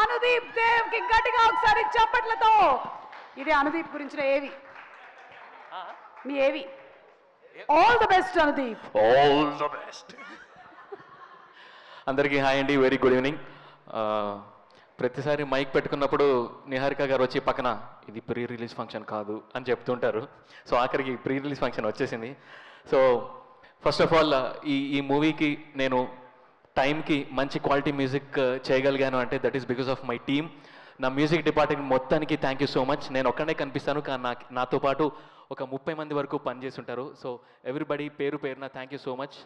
అనుదీప్ దేవ్ కి గట్టిగా ఒకసారి చప్పట్లతో. ఇది అనుదీప్ గురించిన ఏవి, మీ ఏవి. All the best Anudeep. All the best. అందరికీ హాయ్ అండి, వెరీ గుడ్ ఈవినింగ్. ప్రతిసారి మైక్ పెట్టుకున్నప్పుడు నిహారిక గారు వచ్చి పక్కన ఇది ప్రీ రిలీజ్ ఫంక్షన్ కాదు అని చెప్తుంటారు. సో ఆఖరికి ప్రీ రిలీజ్ ఫంక్షన్ వచ్చేసింది. సో ఫస్ట్ ఆఫ్ ఆల్ ఈ మూవీకి నేను టైంకి మంచి క్వాలిటీ మ్యూజిక్ చేయగలిగాను అంటే that is because of my team. నా మ్యూజిక్ డిపార్ట్మెంట్ మొత్తానికి థ్యాంక్ యూ సో మచ్. నేను ఒక్కడే కనిపిస్తాను కానీ నాతో పాటు ఒక 30 మంది వరకు పనిచేసి ఉంటారు. సో ఎవ్రీబడి పేరు పేరున థ్యాంక్ యూ సో మచ్.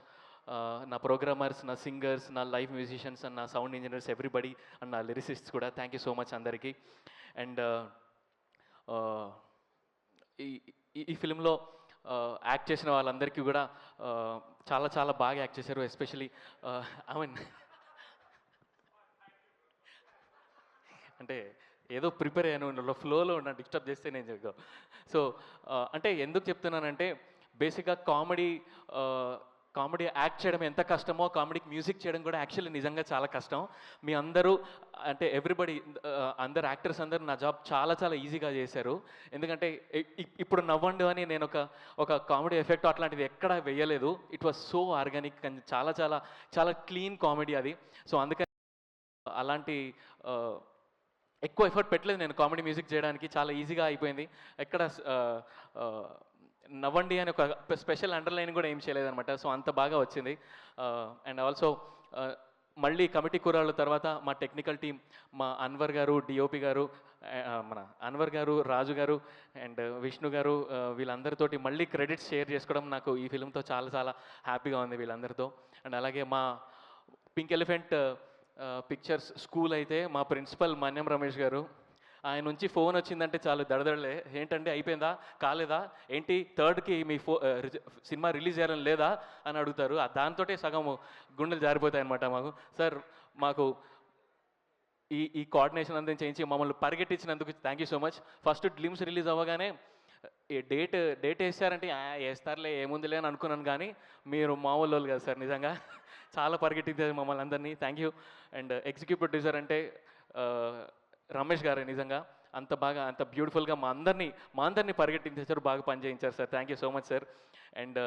నా ప్రోగ్రామర్స్, నా సింగర్స్, నా లైవ్ మ్యూజిషియన్స్ అండ్ నా సౌండ్ ఇంజనీర్స్, ఎవ్రీబడి అండ్ నా లిరిసిస్ట్స్ కూడా థ్యాంక్ యూ సో మచ్ అందరికీ. అండ్ ఈ ఫిలింలో యాక్ట్ చేసిన వాళ్ళందరికీ కూడా చాలా చాలా బాగా యాక్ట్ చేశారు. ఎస్పెషలీ ఐ మీన్ అంటే ఏదో ప్రిపేర్ అయ్యాను, ఫ్లోలో ఉన్న డిస్టర్బ్ చేస్తే నేను చెప్తాను. సో అంటే ఎందుకు చెప్తున్నానంటే బేసిక్గా కామెడీ యాక్ట్ చేయడం ఎంత కష్టమో కామెడీకి మ్యూజిక్ చేయడం కూడా యాక్చువల్లీ నిజంగా చాలా కష్టం. మీ అందరూ అంటే ఎవ్రీబడి అందరు యాక్టర్స్ అందరూ నా జాబ్ చాలా చాలా ఈజీగా చేశారు. ఎందుకంటే ఇప్పుడు నవ్వండి అని నేను ఒక కామెడీ ఎఫెక్ట్ అట్లాంటిది ఎక్కడా వేయలేదు. It was so organic and చాలా చాలా చాలా క్లీన్ కామెడీ అది. సో అందుకని అలాంటి ఎక్కువ ఎఫర్ట్ పెట్టలేదు నేను కామెడీ మ్యూజిక్ చేయడానికి, చాలా ఈజీగా అయిపోయింది. ఎక్కడ నవ్వండి అని ఒక స్పెషల్ అండర్లైన్ కూడా ఏం చేయలేదన్నమాట. సో అంత బాగా వచ్చింది. అండ్ ఆల్సో మళ్ళీ కమిటీ కూరాళ్ళ తర్వాత మా టెక్నికల్ టీం, మా అన్వర్ గారు, డిఓపి గారు, మన అన్వర్ గారు, రాజు గారు అండ్ విష్ణు గారు, వీళ్ళందరితోటి మళ్ళీ క్రెడిట్స్ షేర్ చేసుకోవడం నాకు ఈ ఫిల్మ్తో చాలా చాలా హ్యాపీగా ఉంది వీళ్ళందరితో. అండ్ అలాగే మా పింక్ ఎలిఫెంట్ పిక్చర్స్ స్కూల్ అయితే మా ప్రిన్సిపల్ మన్యం రమేష్ గారు, ఆయన నుంచి ఫోన్ వచ్చిందంటే చాలు దడదడలే, ఏంటంటే అయిపోయిందా కాలేదా ఏంటి థర్డ్కి మీ సినిమా రిలీజ్ చేయాలని లేదా అని అడుగుతారు. దాంతో సగం గుండెలు జారిపోతాయి అనమాట మాకు. సార్ మాకు ఈ కోఆర్డినేషన్ అంతా చేయించి మమ్మల్ని పరిగెట్టించినందుకు thank you so much. First glimpse release అవ్వగానే డేట్ వేస్తారంటే వేస్తారులే ఏముందిలే అని అనుకున్నాను, కానీ మీరు మామూలు వాళ్ళు కదా సార్, నిజంగా చాలా పరిగెట్టించారు మమ్మల్ని అందరినీ. Thank you. And executive producer అంటే రమేష్ గారు, నిజంగా అంత బాగా అంత బ్యూటిఫుల్గా మా అందరినీ పరిగెట్టించారు, బాగా పనిచేయించారు sir. Thank you so much sir. And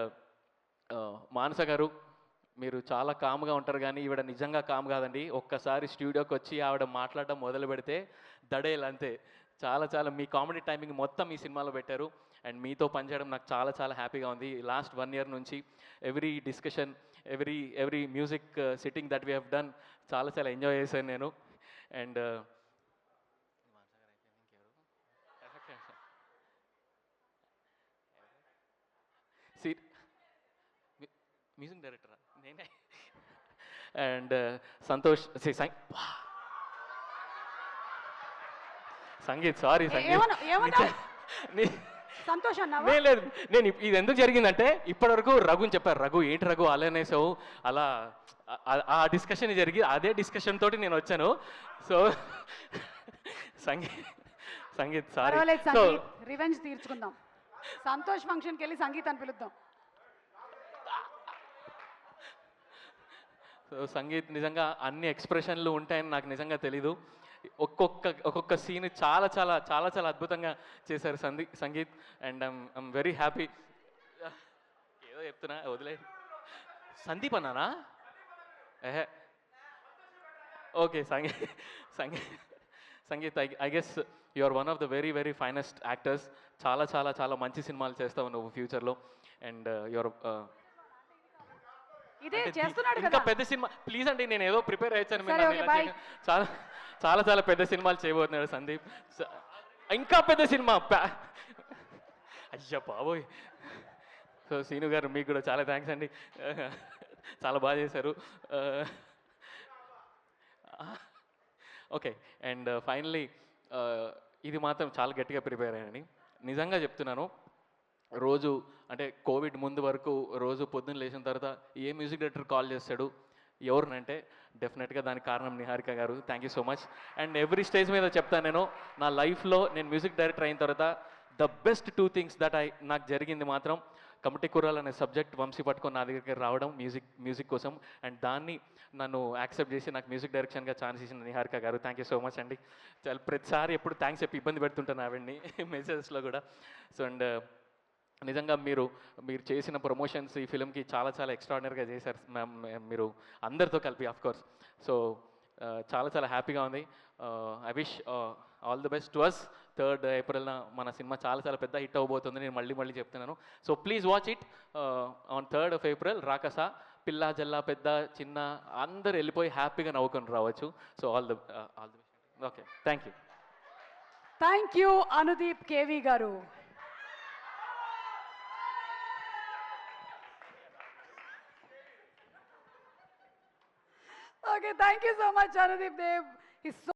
Manasa garu, మీరు చాలా కామ్గా ఉంటారు కానీ ఈవిడ నిజంగా కామ్ కాదండి. ఒక్కసారి స్టూడియోకి వచ్చి ఆవిడ మాట్లాడడం మొదలు పెడితే దడేలు అంతే. చాలా చాలా మీ కామెడీ టైమింగ్ మొత్తం ఈ సినిమాలో పెట్టారు. అండ్ మీతో పనిచేయడం నాకు చాలా చాలా హ్యాపీగా ఉంది. లాస్ట్ 1 year నుంచి every discussion, every music sitting that we have done చాలా చాలా ఎంజాయ్ చేశాను నేను. అండ్ మ్యూజిక్ డైరెక్టరా నేనే. అండ్ సంతోష్ సంగీత్, సారీ సంతోష్ లేదు, నేను ఇది ఎందుకు జరిగిందంటే ఇప్పటివరకు రఘుని చెప్పారు, రఘు ఏంటి రఘు అలా అనేసావు, అలా ఆ డిస్కషన్ జరిగి అదే డిస్కషన్ తోటి నేను వచ్చాను. So sangeet sorry. So revenge తీర్చుకుందాం, సంతోష్ ఫంక్షన్కి వెళ్ళి సంగీత్ అని పిలుద్దాం. సో సంగీత్ నిజంగా అన్ని ఎక్స్ప్రెషన్లు ఉంటాయని నాకు నిజంగా తెలీదు. ఒక్కొక్క సీన్ చాలా చాలా చాలా చాలా అద్భుతంగా చేశారు Sangeeth. And I'm very happy. ఏదో చెప్తున్నా వదిలే. సందీప్ అన్నానా? Okay Sangeeth I guess you are one of the very very finest actors. చాలా చాలా చాలా మంచి సినిమాలు చేస్తావు నువ్వు ఫ్యూచర్లో. అండ్ యువర్ ఇంకా పెద్ద సినిమా ప్లీజ్ అండి, నేను ఏదో ప్రిపేర్ అయ్యాను. చాలా చాలా చాలా పెద్ద సినిమాలు చేయబోతున్నాడు సందీప్, ఇంకా పెద్ద సినిమా. అయ్యా బాబోయ్. సో సీను గారు మీకు కూడా చాలా థ్యాంక్స్ అండి, చాలా బాగా చేశారు. ఓకే. అండ్ ఫైనలీ ఇది మాత్రం చాలా గట్టిగా ప్రిపేర్ అయ్యానండి, నిజంగా చెప్తున్నాను. రోజు అంటే కోవిడ్ ముందు వరకు రోజు పొద్దున్న లేచిన తర్వాత ఏ మ్యూజిక్ డైరెక్టర్ కాల్ చేస్తాడు ఎవరినంటే డెఫినెట్గా దానికి కారణం నిహారిక గారు. Thank you so much. And every stage మీద చెప్తాను, నేను నా లైఫ్లో నేను మ్యూజిక్ డైరెక్టర్ అయిన తర్వాత ద బెస్ట్ 2 థింగ్స్ దట్ నాకు జరిగింది మాత్రం కమిటీ కుర్రాలు అనే సబ్జెక్ట్ వంశీ పట్టుకొని నా దగ్గరికి రావడం మ్యూజిక్ కోసం, అండ్ దాన్ని నన్ను యాక్సెప్ట్ చేసి నాకు మ్యూజిక్ డైరెక్షన్గా ఛాన్స్ ఇచ్చిన నిహారిక గారు, థ్యాంక్ యూ సో మచ్ అండి. చాలా ప్రతిసారి ఎప్పుడు థ్యాంక్స్ చెప్పి ఇబ్బంది పెడుతుంటాను ఆవిడ్ని మెసేజెస్లో కూడా. సో అండ్ నిజంగా మీరు చేసిన ప్రమోషన్స్ ఈ ఫిల్మ్కి చాలా చాలా ఎక్స్ట్రాడినరీగా చేశారు మ్యామ్, మీరు అందరితో కలిపి ఆఫ్ కోర్స్. సో చాలా చాలా హ్యాపీగా ఉంది. I wish all the best to us. 3rd ఏప్రిల్న మన సినిమా చాలా చాలా పెద్ద హిట్ అవ్వబోతుంది, నేను మళ్ళీ చెప్తున్నాను. So please watch it on 3rd of April. రాకస పిల్ల జల్ల పెద్ద చిన్న అందరు వెళ్ళిపోయి హ్యాపీగా నవ్వుకొని రావచ్చు. So all the best. Okay, thank you. Thank you Anudeep KV గారు. Okay, thank you so much, Anudeep Dev. He's so